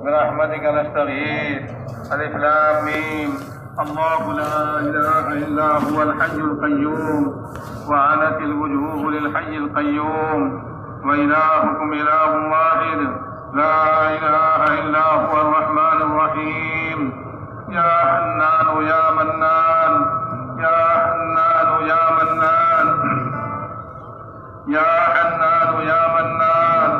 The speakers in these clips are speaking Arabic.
برحمتك نستغيث. ألف لام ميم. الله لا إله إلا هو الحي القيوم وعنت الوجوه للحي القيوم وإلهكم إله واحد لا إله إلا هو الرحمن الرحيم. يا حنان يا منان يا حنان يا منان يا حنان يا منان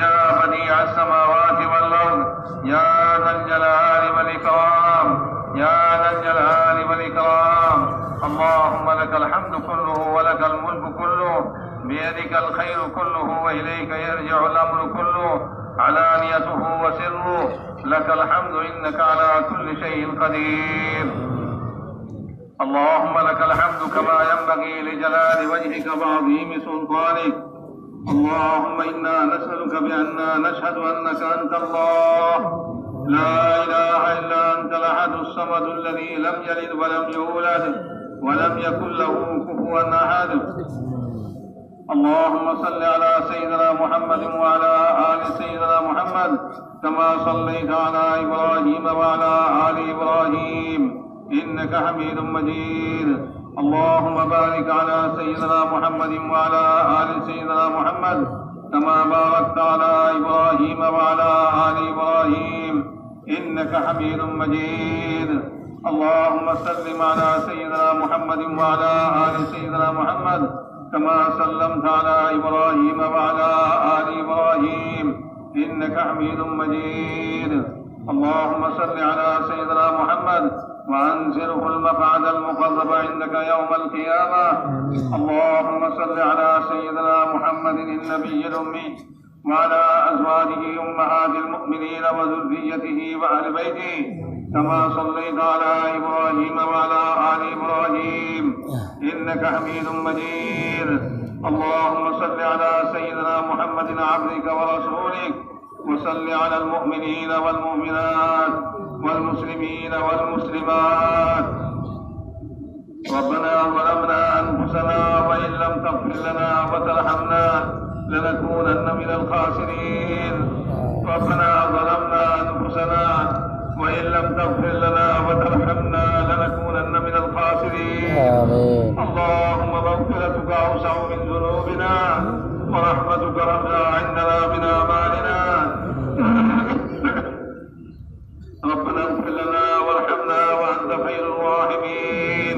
يا بديع السماوات والأرض يا ذا الجلال والإكرام يا ذا الجلال والإكرام. اللهم لك الحمد كله ولك الملك كله بيدك الخير كله وإليك يرجع الأمر كله علانيته وسره. لك الحمد إنك على كل شيء قدير. اللهم لك الحمد كما ينبغي لجلال وجهك وعظيم سلطانك. اللهم إنا نسألك بأننا نشهد أنك أنت الله لا إله إلا أنت الأحد الصمد الذي لم يلد ولم يولد ولم يكن له كفوا أحد. اللهم صل على سيدنا محمد وعلى آل سيدنا محمد كما صليت على إبراهيم وعلى آل إبراهيم إنك حميد مجيد. اللهم بارك على سيدنا محمد وعلى آل سيدنا محمد كما باركت على إبراهيم وعلى آل إبراهيم إنك حميد مجيد. اللهم سلم على سيدنا محمد وعلى آل سيدنا محمد كما سلمت على إبراهيم وعلى آل إبراهيم إنك حميد مجيد. اللهم صل على سيدنا محمد وأنزله المقعد المقرب عندك يوم القيامة. اللهم صل على سيدنا محمد النبي الأمي وعلى أزواجه أمهات المؤمنين وذريته وأهل بيته كما صليت على إبراهيم وعلى آل إبراهيم إنك حميد مجيد. اللهم صل على سيدنا محمد عبدك ورسولك وصل على المؤمنين والمؤمنات والمسلمين والمسلمات. ربنا ظلمنا أنفسنا وإن لم تغفر لنا وترحمنا لنكونن من الخاسرين. ربنا ظلمنا أنفسنا وإن لم تغفر لنا وترحمنا لنكونن من الخاسرين. اللهم مغفرتك أوسع من ذنوبنا ورحمتك أرجى عندنا من أعمالنا. ربنا اغفر لنا وارحمنا وأنت خير الراحمين.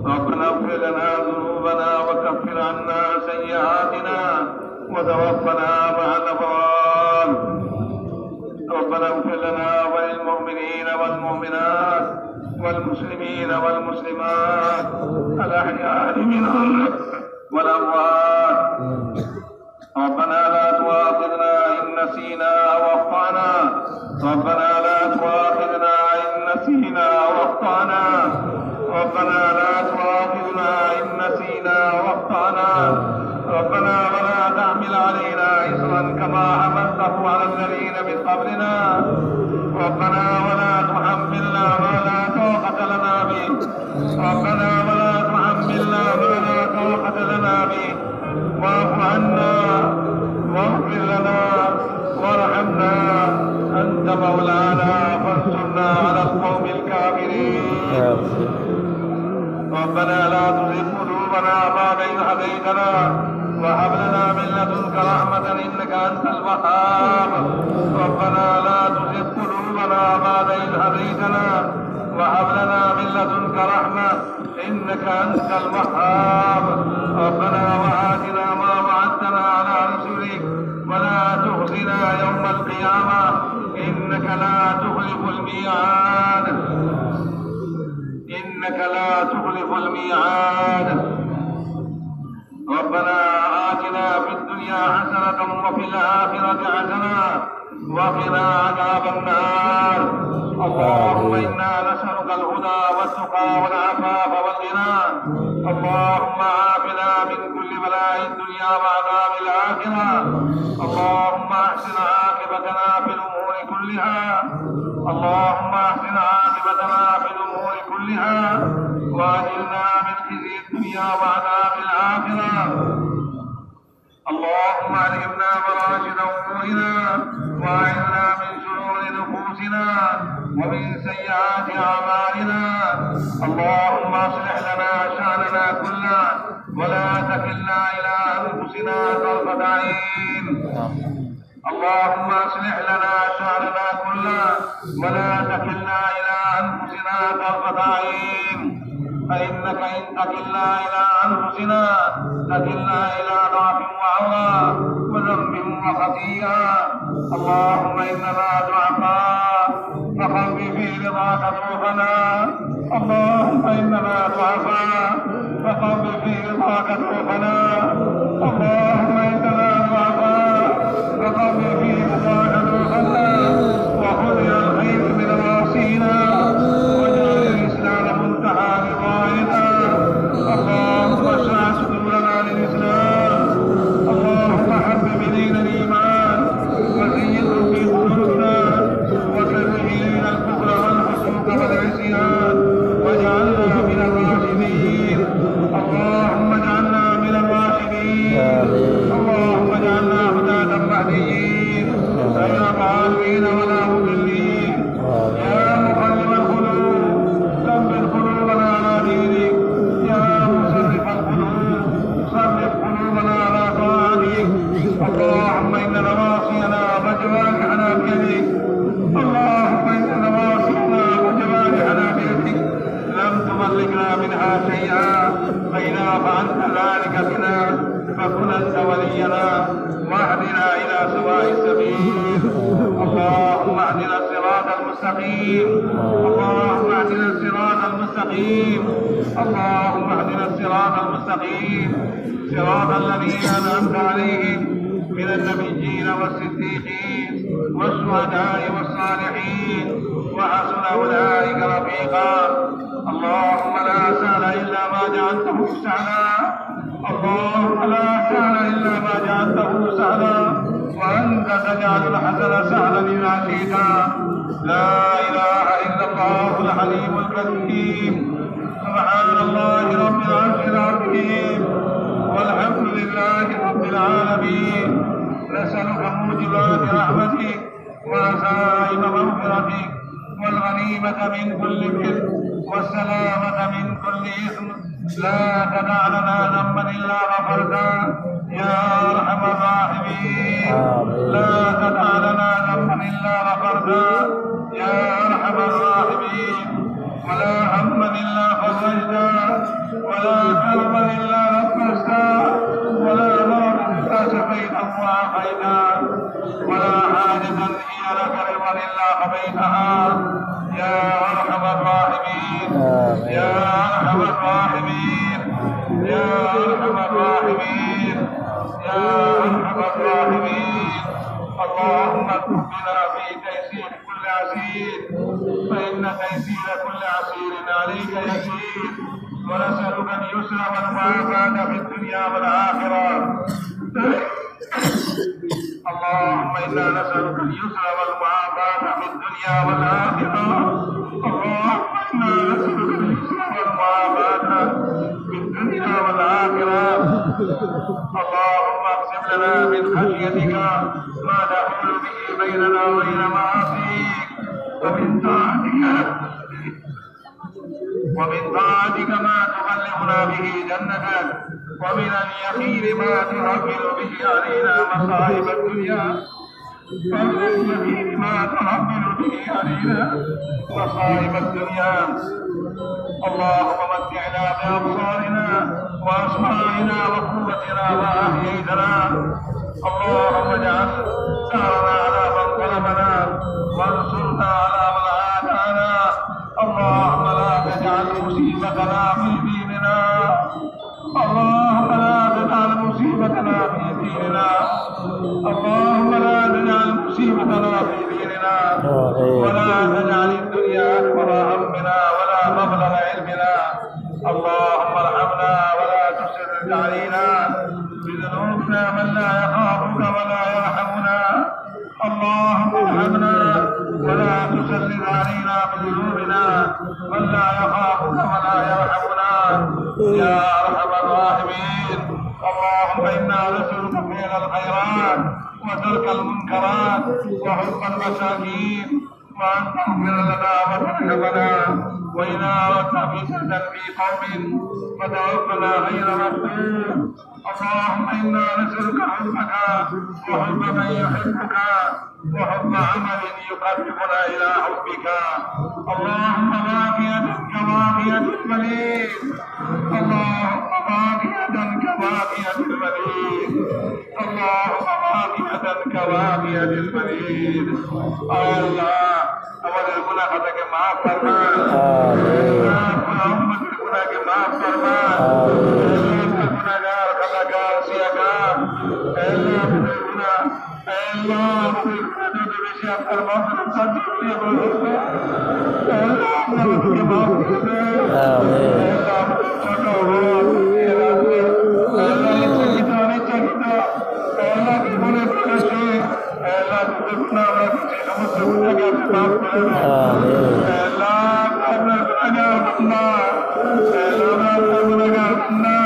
ربنا اغفر لنا ذنوبنا وكفر عنا سيئاتنا وتوفنا مع الأبرار. ربنا اغفر لنا وللمؤمنين والمؤمنات والمسلمين والمسلمات الأحياء منهم والأموات. ربنا لا تؤاخذنا إن نسينا أو أخطأنا. ربنا لا تؤاخذنا إن نسينا أو أخطأنا. ربنا لا تؤاخذنا إن نسينا أو أخطأنا. ربنا ولا تحمل علينا إصرا كما حملته على الذين من قبلنا. ربنا ولا تحملنا ما لا طاقة لنا به. ربنا ولا تحملنا ما لا طاقة لنا به. واعف عنا واغفر لنا وارحمنا أنت مولانا فانصرنا على القوم الكافرين. ربنا لا تزغ قلوبنا بعد إذ هديتنا وهب لنا من لدنك رحمة إنك أنت الوهاب. ربنا لا تزغ قلوبنا بعد إذ هديتنا وهب لنا من لدنك رحمة إنك أنت الوهاب. ربنا وآتنا ما وعدتنا على رسلك ولا تخزنا يوم القيامة إنك لا تخلف الميعاد. إنك لا تخلف الميعاد. ربنا آتنا في الدنيا حسنة وفي الآخرة حسنة وقنا عذاب النار. اللهم إنا نسألك الهدى والتقى والعفاف والغنى. اللهم عافنا من كل بلاء الدنيا وعذاب الآخرة. اللهم أحسن عاقبتنا في الأمور كلها. اللهم أحسن عاقبتنا في الأمور كلها وأجرنا من خزي الدنيا وعذاب الآخرة. اللهم ألهمنا مراشد أمورنا وأعذنا من شرور نفوسنا ومن سيئات أعمالنا. اللهم أصلح لنا شأننا كله ولا تكلنا إلى أنفسنا طرفة عين. اللهم أصلح لنا شأننا كله ولا تكلنا إلى أنفسنا طرفة عين، فإنك إن تكلنا إلى أنفسنا تكلنا إلى ضعف وعورة وذنب وخطيئة. اللهم إننا ضعفاء فخف في رضاك روحنا. اللهم إننا ضعفاء فخف في رضاك روحنا. اللهم إننا ضعفاء فخف في رضاك روحنا. وخذ إلى الخير من راسنا واجعل الإسلام منتهى رضاينا. اللهم اشرح صدورنا للإسلام. اللهم حبب إلينا الإيمان وزينه في قلوبنا وكره إلينا الكفر والفسوق والعصيان واجعلنا من الراشدين. اللهم اجعلنا من الراشدين. اللهم اجعلنا هداة مهديين غير ضالين ولا مضلين. يا مقلب القلوب ثبت قلوبنا على دينك. يا مصرف القلوب صرف قلوبنا على طاعتك. اللهم إن نواصينا وجوارحنا بيدك. اللهم إن نواصينا وجوارحنا بيدك لم تملكنا منها شيئا، فإذا فعلت ذلك بنا فكن أنت ولينا واهدنا إلى سواء السبيل. اللهم اهدنا الصراط المستقيم. اللهم اهدنا الصراط المستقيم. اللهم اهدنا الصراط المستقيم صراط الذين أنعمت عليهم من النبيين والصديقين والشهداء والصالحين وحسن أولئك رفيقا. اللهم لا سهل إلا ما جعلته سهلا. اللهم لا سهل إلا ما جعلته سهلا وأنت تجعل الحسن سهلا إذا شئت. لا إله إلا الله الحليم الكريم. سبحان الله رب العرش العظيم والحمد لله رب العالمين. نسألك موجبات رحمتك وعزائم مغفرتك والغنيمة من كل بر والسلامة من كل إثم. لا تدع لنا ذنبا إلا غفرته يا أرحم الراحمين. لا تدع لنا ذنبا إلا غفرته يا أرحم الراحمين. ولا هما إلا فرجته ولا كربا إلا نفسته ولا مرضا إلا شفيته وعافيته ولا حاجة هي لك رضا إلا قضيتها يا أرحم الراحمين. يا أرحم الراحمين. يا أرحم الراحمين. يا أرحم الراحمين. اللهم اكتب بنا في تيسير كل عسير، فإن تيسير كل عسير عليك يسير. ونسألك اليسر والمعافاة في الدنيا والآخرة. اللهم إنا نسألك اليسر والمعافاة في الدنيا والآخرة. اللهم إنا نسألك اليسر والمعافاة في الدنيا والآخرة. اللهم اقسم لنا من خشيتك ما تحول به بيننا وبين معاصيك، ومن طاعتك ما تبلغنا به جنتك، ومن اليقين ما تهون به علينا مصائب الدنيا. ومن اليقين ما تهون به علينا مصائب الدنيا. اللهم متعنا بأبصارنا وأسماعنا وقوتنا ما أحييتنا. اللهم اجعل ثارنا على من ظلمنا وانصرنا على من عادانا. اللهم لا تجعل مصيبتنا في ديننا. اللهم لا تجعل مصيبتنا في ديننا. اللهم لا تجعل مصيبتنا في ديننا ولا تجعل الدنيا أكبر همنا ولا مبلغ علمنا. اللهم ارحمنا ولا تسرد علينا بذنوبنا من لا يخافك ولا يرحمنا. اللهم ارحمنا ولا تسلط علينا بذنوبنا من لا يخافك ولا يرحمنا يا ارحم الراحمين. اللهم انا نسالك في وترك المنكرات وحب المساكين وأن تغفر لنا وترحمنا وإذا أردت فتنة في قوم فتوفنا غير مفتون اللهم إنا نسألك حبك وحب من يحبك وحب عمل يقربنا إلى حبك اللهم باقية كباقية المليك اللهم باقية كباقية المليك اللهم باقية كباقية المليك الله আমাদের গুনাহ খাতাকে maaf ফরমা আমিন আমাদের গুনাহকে maaf ফরমা গুনাহগার খাতাকার সিয়াকার আল্লাহ আমাদের গুনাহ আল্লাহ আমাদের গুনাহ বেশি আপনার মাফের সাথে দিয়ে বলুন আল্লাহ আমাদেরকে maaf করুন আমিন আল্লাহ ছোট বড় আল্লাহ ইচ্ছা আল্লাহ কি মনে করেছে আল্লাহ আমাদের গুনাহ আমরা সমস্ত গুনাহকে আপনি maaf করে দেন আল্লাহ আপনার গুনাহগার বান্দা আল্লাহ আপনার গুনাহগার বান্দা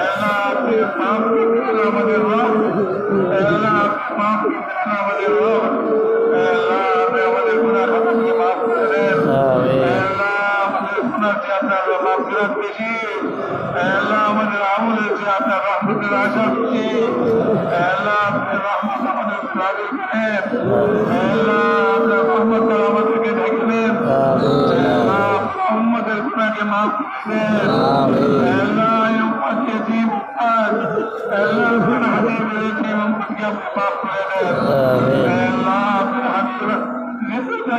আল্লাহ আপনি maaf করুন আমাদের রব আল্লাহ আপনি maaf করুন আমাদের রব আল্লাহ আপনি আমাদের গুনাহ খাতাকে maaf করে দেন আল্লাহ আমাদের গুনাহ যে আপনার মাগফিরাত বেশি আল্লাহ আমাদের আমলের যে আপনার রহমতের আশা বেশি আল্লাহ আপনি রহমত আমাদের নাযিল করেন আল্লাহ আপনার রহমত আমাদেরকে ঢেকে দেন আল্লাহ উম্মতের গুনাহকে maaf করে দেন আল্লাহ উম্মতকে জীব আল্লাহ আপনার হাবিবের জীব উম্মতকে আপনি maaf করে দেন আল্লাহ আপনার হাবিবের নেতৃত্বে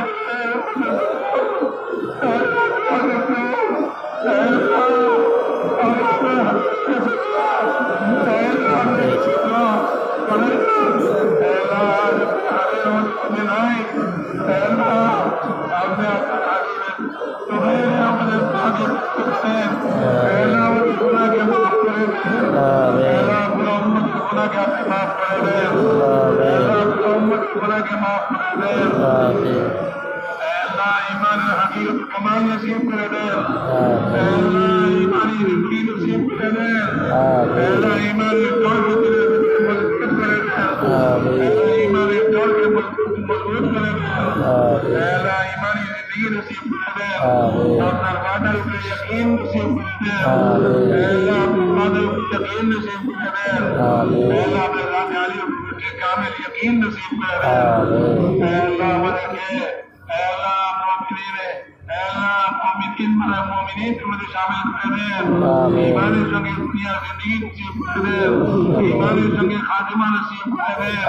كمان نصيب كردين الله إيمان يرقي نصيب كردين الله إيمان يدور مضبوط كردين الله إيمان يدور مضبوط كردين الله إيمان يزندگی نصیب کردین اپنا وعدہ پر یقین نصیب کردین اللہ اپنا وعدہ پر یقین نصیب کردین اللہ اپنے ذات عالی پر کامل یقین نصیب کردین اللہ مدد کے اللہ مومنین مومنین کے مدد شامل کردین ایمان سنگے دنیا زندگی نصیب کردین ایمان سنگے خاتمہ نصیب کردین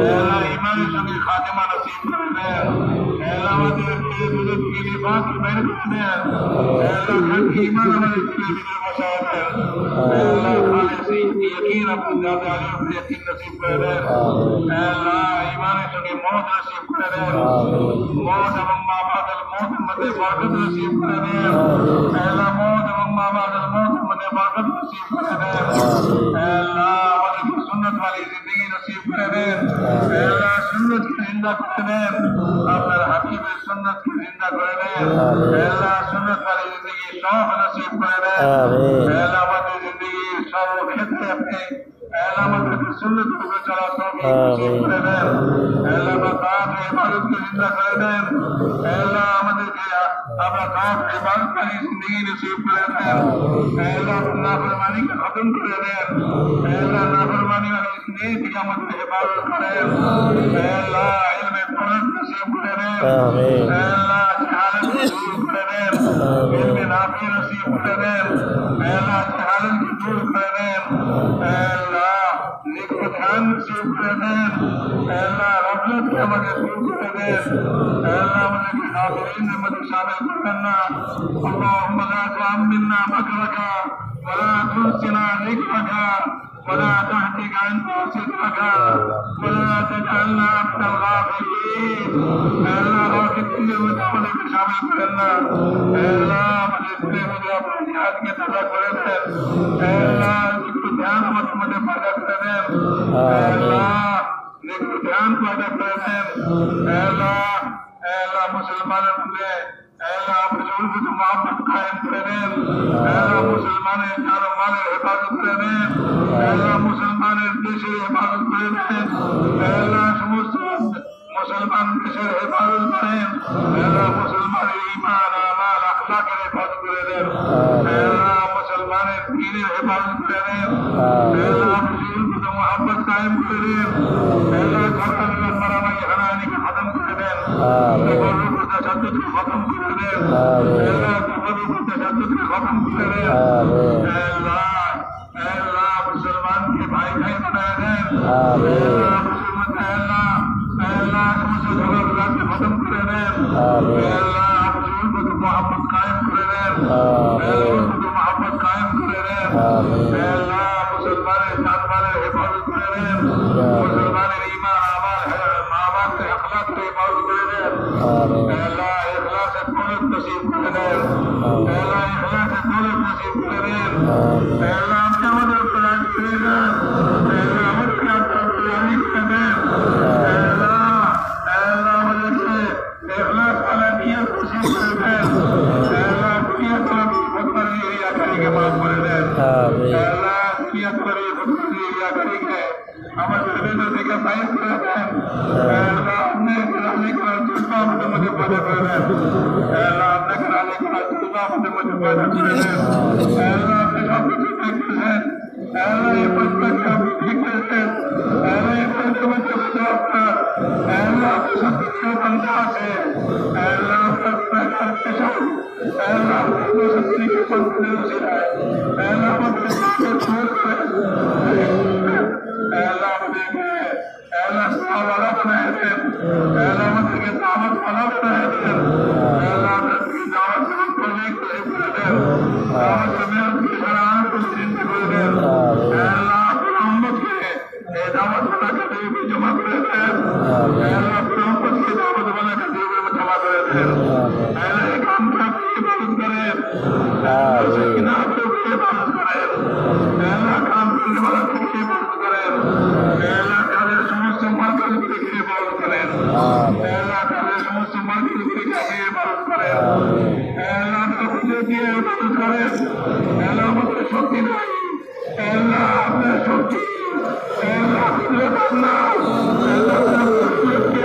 اللہ ایمان سنگے خاتمہ نصیب کردین اللہ مدد کے مدد کے لباس کی محنت کردین اللہ خلق ایمان مدد کے بدر مسائل اللہ خالص یقین اپنے ذات علی پر یقین نصیب کردین اللہ ایمان سنگے موت نصیب کردین موت اما بعد الموت مدد برکت نصیب کردین اللہ موت اما بعد الموت مدد برکت نصیب کردین اللہ مدد سنت والی زندگی نصیب کردین اللہ سنت کی زندہ کردین اپنے حبیب سنت کی زندہ کردین اللہ سنت والی زندگی شوق نصیب کردین اللہ مدد زندگی شوق خطے اپنے اللہ مدد سنت کو چلا شوق نصیب کردین اللہ مطاعت عبادت کی زندہ کردین اللہ مدد کیا اپنا طاعت عبادت والی زندگی نصیب کردین اللہ نافرمانی کا ختم کردین اللہ نافرمانی والی زندگی قیامت میں عبادت کردین اللہ علم طلب نصیب کردین اللہ جہالت کو دور کردین علم نافع نصیب کردین اللہ جہالت کو دور کردین اللہ نیک دھیان نصیب کردین اللہ غفلت کے مدد دور کردین اللہ مدد کے حاضرین میں مدد شامل کرنا اللهم لا تؤمنا مكرك ولا تنسنا ذكرك ولا تهتك عند سترك ولا تجعلنا من الغافلين اللہ غافلین میں مدد شامل کرنا اللہ مدد کے مدد اپنی یاد کے تازہ کردین اللہ ذکر دھیان مدد پیدا کردین اللہ ذکر دھیان پیدا کردین اللہ مسلمانوں میں اللہ اپنے ضرورت محبت قائم کردین اللہ مسلمان جان و مال حفاظت کردین اللہ مسلمان دیش হেফাজত করে দেন, আল্লাহ সমস্ত মুসলমান দেশের হেফাজত করেন, আল্লাহ মুসলমানের ঈমান আমাল আখলাকের হেফাজত করে দেন, আল্লাহ মুসলমানের দ্বীনের হেফাজত করে দেন, আল্লাহ রসূল প্রতি মুহাব্বত কায়েম করে দেন, আল্লাহ সরকারের মারামারি হানাহানিকে খতম করে দেন, তাফররুক ও তাশাদ্দুদকে খতম করে দেন, আল্লাহ তাফররুক ও তাশাদ্দুদকে খতম করে দেন, আল্লাহ মুসলমানকে ভাই ভাই বানায় দেন, আল্লাহ মুসলমান আল্লাহ সমস্ত ঝগড়াকে খতম করে দেন, আল্লাহ রসূল প্রতি মুহাব্বত কায়েম করে দেন, আল্লাহ প্রতি মুহাব্বত কায়েম করে দেন, আল্লাহ মুসলমানের জানমালের হেফাজত করে দেন, মুসলমানের ঈমান আমাল আখলাকের হেফাজত করে দেন, আল্লাহ ইখলাসের দৌলত নসিব করে দেন, আল্লাহ ইখলাসের দৌলত নসিব করে দেন, আল্লাহ আপনি আমাদের প্রাণ করে দেন, আল্লাহ আমাদেরকে আপনার প্রাণী করে দেন, আল্লাহ আমাদেরকে ইখলাস वाला নিয়ত নসিব করে দেন, আল্লাহ দুনিয়া তলব ফতোয়ার রিয়াকারীকে মাফ করে দেন, আল্লাহ দুনিয়া তলব ফতোয়ার রিয়াকারীকে আমাদের হৃদয় থেকে বাইর করে দেন, আল্লাহ আপনাকে রাজি করার জন্য আমাদের মধ্যে পয়দা করে দেন, আল্লাহ আপনাকে রাজি করার জন্য আমাদের মধ্যে পয়দা করে দেন, আল্লাহ আপনি সব কিছু দেখতেছেন, আল্লাহ এই প্রত্যেককে আপনি দেখতেছেন, আল্লাহ এই প্রত্যেককে বুঝে আপনার, আল্লাহ আপনি সব কিছু বান্ধা আছে, আল্লাহ আপনার পেশাও, আল্লাহ আপনার শক্তিকে কন্ট্রোল ছিলায়, আল্লাহ আমাদের সুর করে, আল্লাহ আমাদেরকে আল্লাহ সাহাবারা বানায় দেন, আল্লাহ আমাদেরকে দাওয়াত ওয়ালা বানায় দেন, আল্লাহ আমাদেরকে দাওয়াত প্রজেক্ট করে দেন, দাওয়াত মেহনতকে সারা প্রতিষ্ঠিত করে দেন, আল্লাহ আপনার উম্মতকে এই দাওয়াত ওয়ালা কাজে জমা করে দেন, আল্লাহ আপনার উম্মতকে দাওয়াত ওয়ালা কাজে জমা করে দেন, আল্লাহ এই কামকে আপনি ইবাদত করেন, আল্লাহ সেখানে আপনি ইবাদত করেন, আল্লাহ কাম করলে ওয়ালা থেকে ইবাদত করেন, আল্লাহ কাজের সমস্ত মার্গগুলিকে ইবাদত করেন, আল্লাহ কাজের সমস্ত মার্গগুলিকে আপনি ইবাদত করেন, আল্লাহ তৌফিক দিয়ে ইবাদত করেন, আল্লাহ আমাদের শক্তি নাই, আল্লাহ আপনার শক্তি, আল্লাহ কুদরত আল্লাহ, আল্লাহ আপনার কুদরতকে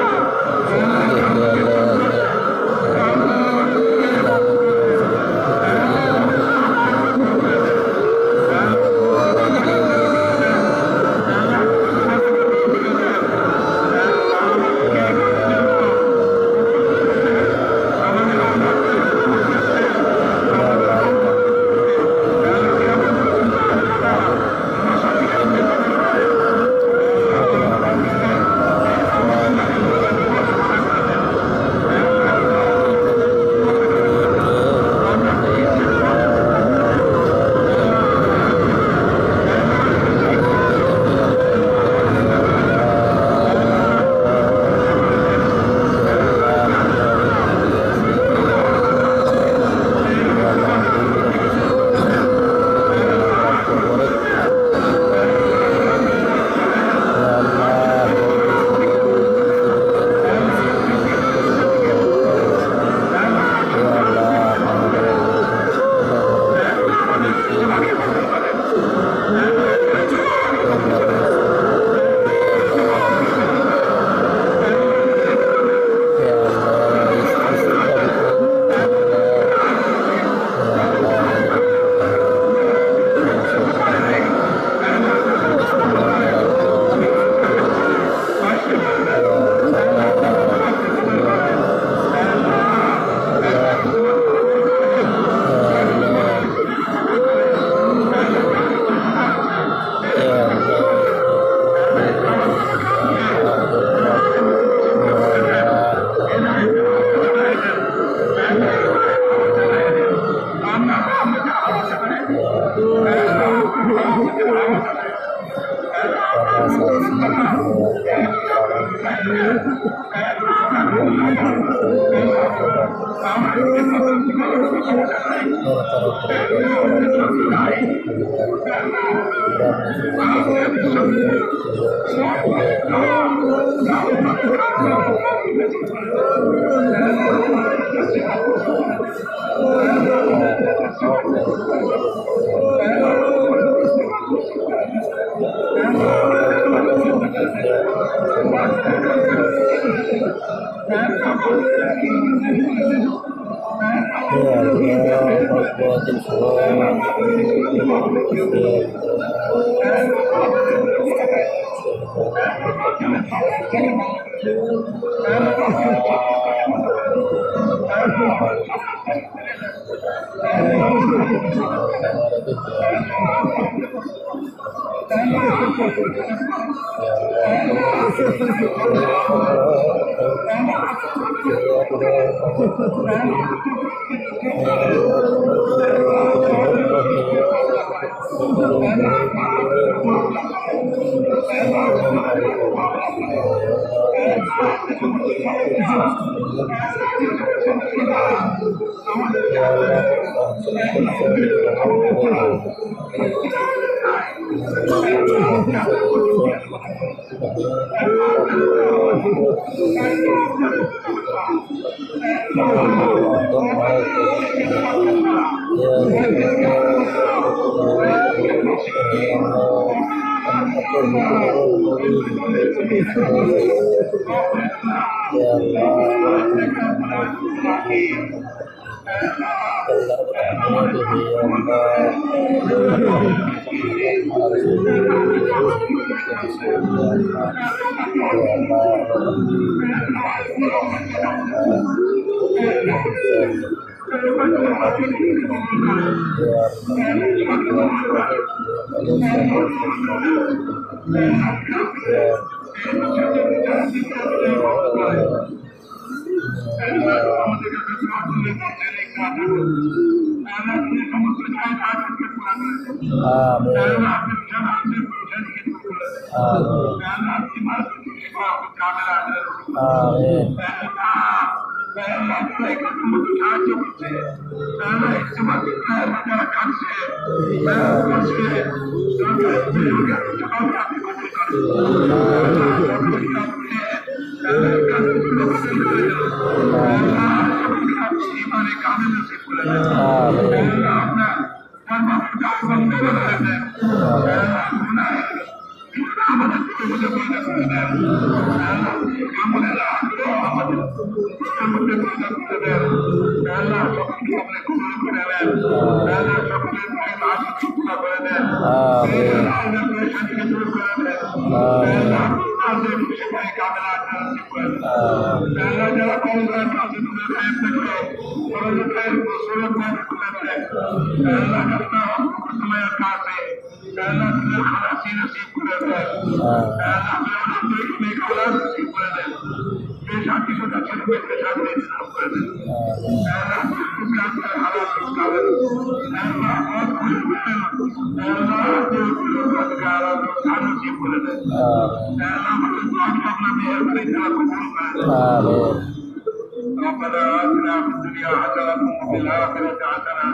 ربنا آتنا في الدنيا حسنة وفي الآخرة حسنة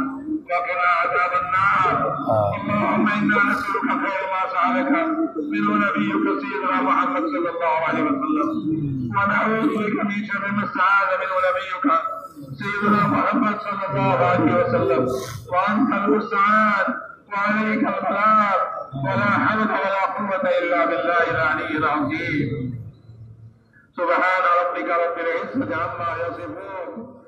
وقنا عذاب النار. اللهم إنا نسألك خير ما سألك منه نبيك سيدنا محمد صلى الله عليه وسلم، ونعوذ بك من شر ما استعاذ منه نبيك سيدنا محمد صلى الله عليه وسلم، وأنت المستعان وعليك البلاغ، ولا حول ولا قوة إلا بالله العلي العظيم. سبحان ربك رب العزة عما يصفون.